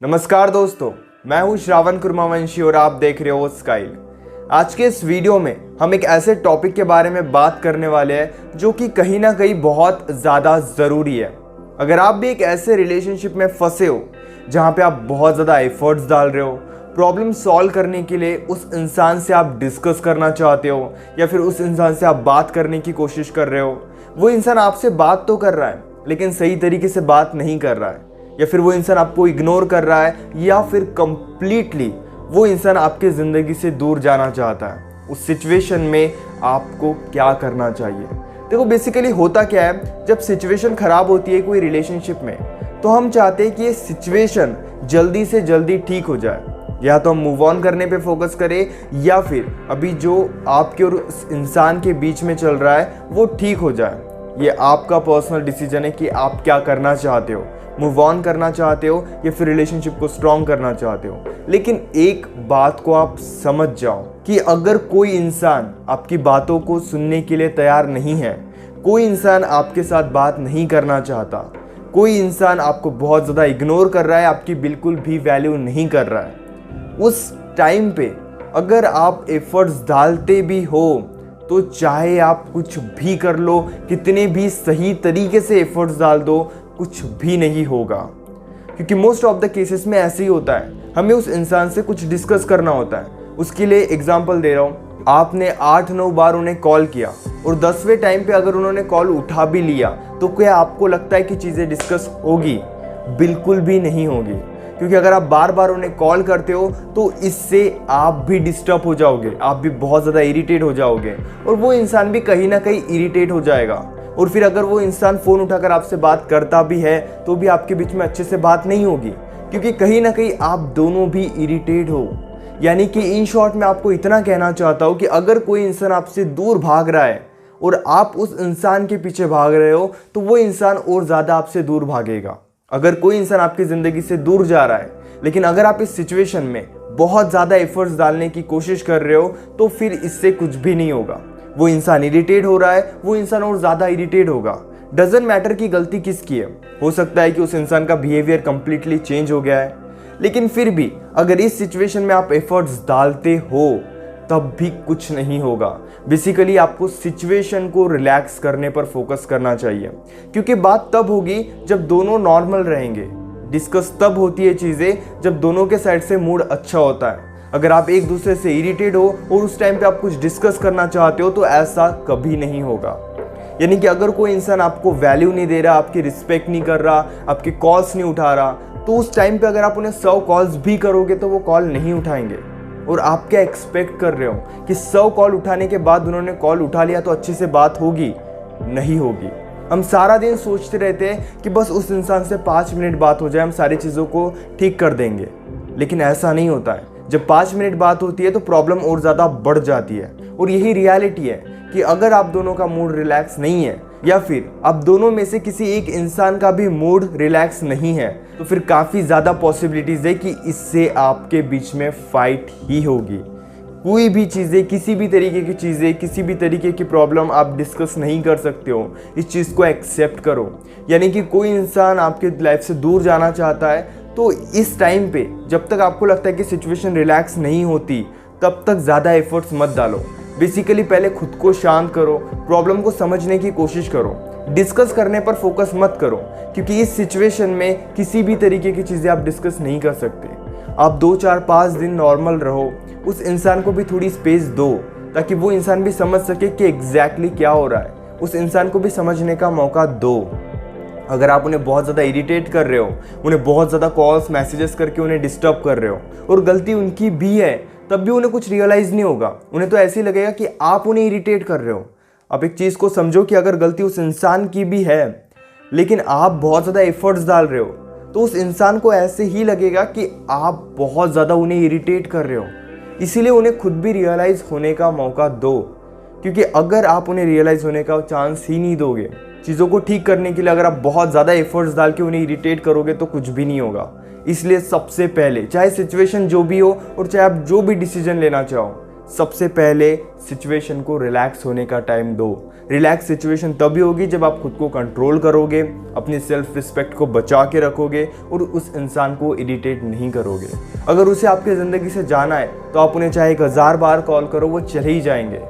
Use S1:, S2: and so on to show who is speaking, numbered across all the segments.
S1: नमस्कार दोस्तों, मैं हूं श्रावण कुर्मावंशी और आप देख रहे हो स्काइल। आज के इस वीडियो में हम एक ऐसे टॉपिक के बारे में बात करने वाले हैं जो कि कहीं ना कहीं बहुत ज़्यादा ज़रूरी है। अगर आप भी एक ऐसे रिलेशनशिप में फंसे हो जहां पे आप बहुत ज़्यादा एफर्ट्स डाल रहे हो, प्रॉब्लम सॉल्व करने के लिए उस इंसान से आप डिस्कस करना चाहते हो या फिर उस इंसान से आप बात करने की कोशिश कर रहे हो, वो इंसान आपसे बात तो कर रहा है लेकिन सही तरीके से बात नहीं कर रहा है, या फिर वो इंसान आपको इग्नोर कर रहा है, या फिर कंप्लीटली वो इंसान आपके ज़िंदगी से दूर जाना चाहता है। उस सिचुएशन में आपको क्या करना चाहिए? देखो, बेसिकली होता क्या है, जब सिचुएशन ख़राब होती है कोई रिलेशनशिप में, तो हम चाहते हैं कि ये सिचुएशन जल्दी से जल्दी ठीक हो जाए। या तो हम मूव ऑन करने पे फोकस करें, या फिर अभी जो आपके और उस इंसान के बीच में चल रहा है वो ठीक हो जाए। ये आपका पर्सनल डिसीजन है कि आप क्या करना चाहते हो, मूव ऑन करना चाहते हो या फिर रिलेशनशिप को स्ट्रॉन्ग करना चाहते हो। लेकिन एक बात को आप समझ जाओ कि अगर कोई इंसान आपकी बातों को सुनने के लिए तैयार नहीं है, कोई इंसान आपके साथ बात नहीं करना चाहता, कोई इंसान आपको बहुत ज़्यादा इग्नोर कर रहा है, आपकी बिल्कुल भी वैल्यू नहीं कर रहा है, उस टाइम पे अगर आप एफर्ट्स डालते भी हो तो चाहे आप कुछ भी कर लो, कितने भी सही तरीके से एफर्ट्स डाल दो, कुछ भी नहीं होगा। क्योंकि मोस्ट ऑफ द केसेस में ऐसे ही होता है, हमें उस इंसान से कुछ डिस्कस करना होता है। उसके लिए एग्जांपल दे रहा हूँ, आपने 8-9 बार उन्हें कॉल किया और 10वें टाइम पे अगर उन्होंने कॉल उठा भी लिया तो क्या आपको लगता है कि चीज़ें डिस्कस होगी? बिल्कुल भी नहीं होगी। क्योंकि अगर आप बार बार उन्हें कॉल करते हो तो इससे आप भी डिस्टर्ब हो जाओगे, आप भी बहुत ज़्यादा इरिटेट हो जाओगे और वो इंसान भी कहीं ना कहीं इरिटेट हो जाएगा। और फिर अगर वो इंसान फ़ोन उठाकर आपसे बात करता भी है तो भी आपके बीच में अच्छे से बात नहीं होगी, क्योंकि कहीं ना कहीं आप दोनों भी इरिटेट हो। यानी कि इन शॉर्ट मैं आपको इतना कहना चाहता हूँ कि अगर कोई इंसान आपसे दूर भाग रहा है और आप उस इंसान के पीछे भाग रहे हो तो वो इंसान और ज़्यादा आपसे दूर भागेगा। अगर कोई इंसान आपकी ज़िंदगी से दूर जा रहा है, लेकिन अगर आप इस सिचुएशन में बहुत ज़्यादा एफर्ट्स डालने की कोशिश कर रहे हो तो फिर इससे कुछ भी नहीं होगा। वो इंसान इरिटेट हो रहा है, वो इंसान और ज़्यादा इरिटेट होगा। डजंट मैटर कि गलती किसकी है, हो सकता है कि उस इंसान का बिहेवियर कंप्लीटली चेंज हो गया है, लेकिन फिर भी अगर इस सिचुएशन में आप एफर्ट्स डालते हो तब भी कुछ नहीं होगा। बेसिकली आपको सिचुएशन को रिलैक्स करने पर फोकस करना चाहिए, क्योंकि बात तब होगी जब दोनों नॉर्मल रहेंगे। डिस्कस तब होती है चीज़ें जब दोनों के साइड से मूड अच्छा होता है। अगर आप एक दूसरे से इरिटेट हो और उस टाइम पे आप कुछ डिस्कस करना चाहते हो तो ऐसा कभी नहीं होगा। यानी कि अगर कोई इंसान आपको वैल्यू नहीं दे रहा, आपकी रिस्पेक्ट नहीं कर रहा, आपके कॉल्स नहीं उठा रहा, तो उस टाइम पे अगर आप उन्हें 100 कॉल्स भी करोगे तो वो कॉल नहीं उठाएंगे। और आप क्या एक्सपेक्ट कर रहे हो कि 100 कॉल उठाने के बाद उन्होंने कॉल उठा लिया तो अच्छे से बात होगी? नहीं होगी। हम सारा दिन सोचते रहते हैं कि बस उस इंसान से 5 मिनट बात हो जाए, हम सारी चीज़ों को ठीक कर देंगे, लेकिन ऐसा नहीं होता है। जब 5 मिनट बात होती है तो प्रॉब्लम और ज़्यादा बढ़ जाती है। और यही रियलिटी है कि अगर आप दोनों का मूड रिलैक्स नहीं है, या फिर आप दोनों में से किसी एक इंसान का भी मूड रिलैक्स नहीं है, तो फिर काफ़ी ज़्यादा पॉसिबिलिटीज़ है कि इससे आपके बीच में फाइट ही होगी। कोई भी चीज़ें, किसी भी तरीके की चीज़ें, किसी भी तरीके की प्रॉब्लम आप डिस्कस नहीं कर सकते हो। इस चीज़ को एक्सेप्ट करो। यानी कि कोई इंसान आपके लाइफ से दूर जाना चाहता है तो इस टाइम पे जब तक आपको लगता है कि सिचुएशन रिलैक्स नहीं होती तब तक ज़्यादा एफर्ट्स मत डालो। बेसिकली पहले खुद को शांत करो, प्रॉब्लम को समझने की कोशिश करो, डिस्कस करने पर फोकस मत करो, क्योंकि इस सिचुएशन में किसी भी तरीके की चीज़ें आप डिस्कस नहीं कर सकते। आप 2-4-5 दिन नॉर्मल रहो, उस इंसान को भी थोड़ी स्पेस दो ताकि वो इंसान भी समझ सके कि एग्जैक्टली क्या हो रहा है। उस इंसान को भी समझने का मौका दो। अगर आप उन्हें बहुत ज़्यादा इरिटेट कर रहे हो, उन्हें बहुत ज़्यादा कॉल्स मैसेजेस करके उन्हें डिस्टर्ब कर रहे हो और गलती उनकी भी है, तब भी उन्हें कुछ रियलाइज़ नहीं होगा। उन्हें तो ऐसे ही लगेगा कि आप उन्हें इरिटेट कर रहे हो। आप एक चीज़ को समझो कि अगर गलती उस इंसान की भी है लेकिन आप बहुत ज़्यादा एफर्ट्स डाल रहे हो तो उस इंसान को ऐसे ही लगेगा कि आप बहुत ज़्यादा उन्हें इरिटेट कर रहे हो। इसीलिए उन्हें खुद भी रियलाइज़ होने का मौका दो, क्योंकि अगर आप उन्हें रियलाइज़ होने का चांस ही नहीं दोगे, चीज़ों को ठीक करने के लिए अगर आप बहुत ज़्यादा एफर्ट्स डाल के उन्हें इरिटेट करोगे तो कुछ भी नहीं होगा। इसलिए सबसे पहले, चाहे सिचुएशन जो भी हो और चाहे आप जो भी डिसीजन लेना चाहो, सबसे पहले सिचुएशन को रिलैक्स होने का टाइम दो। रिलैक्स सिचुएशन तभी होगी जब आप खुद को कंट्रोल करोगे, अपनी सेल्फ रिस्पेक्ट को बचा के रखोगे और उस इंसान को इरिटेट नहीं करोगे। अगर उसे आपकी ज़िंदगी से जाना है तो आप उन्हें चाहे 1000 बार कॉल करो, वो चले ही जाएंगे।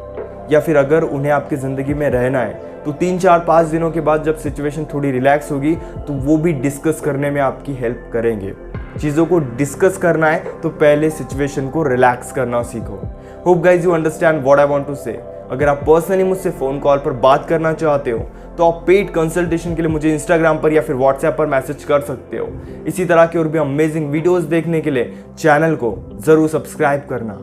S1: या फिर अगर उन्हें आपकी ज़िंदगी में रहना है तो 3, 4, 5 दिनों के बाद जब सिचुएशन थोड़ी रिलैक्स होगी तो वो भी डिस्कस करने में आपकी हेल्प करेंगे। चीज़ों को डिस्कस करना है तो पहले सिचुएशन को रिलैक्स करना सीखो। Hope guys you understand what I want to say. अगर आप पर्सनली मुझसे फ़ोन कॉल पर बात करना चाहते हो तो आप पेड कंसल्टेशन के लिए मुझे इंस्टाग्राम पर या फिर व्हाट्सएप पर मैसेज कर सकते हो। इसी तरह के और भी अमेजिंग वीडियोस देखने के लिए चैनल को ज़रूर सब्सक्राइब करना।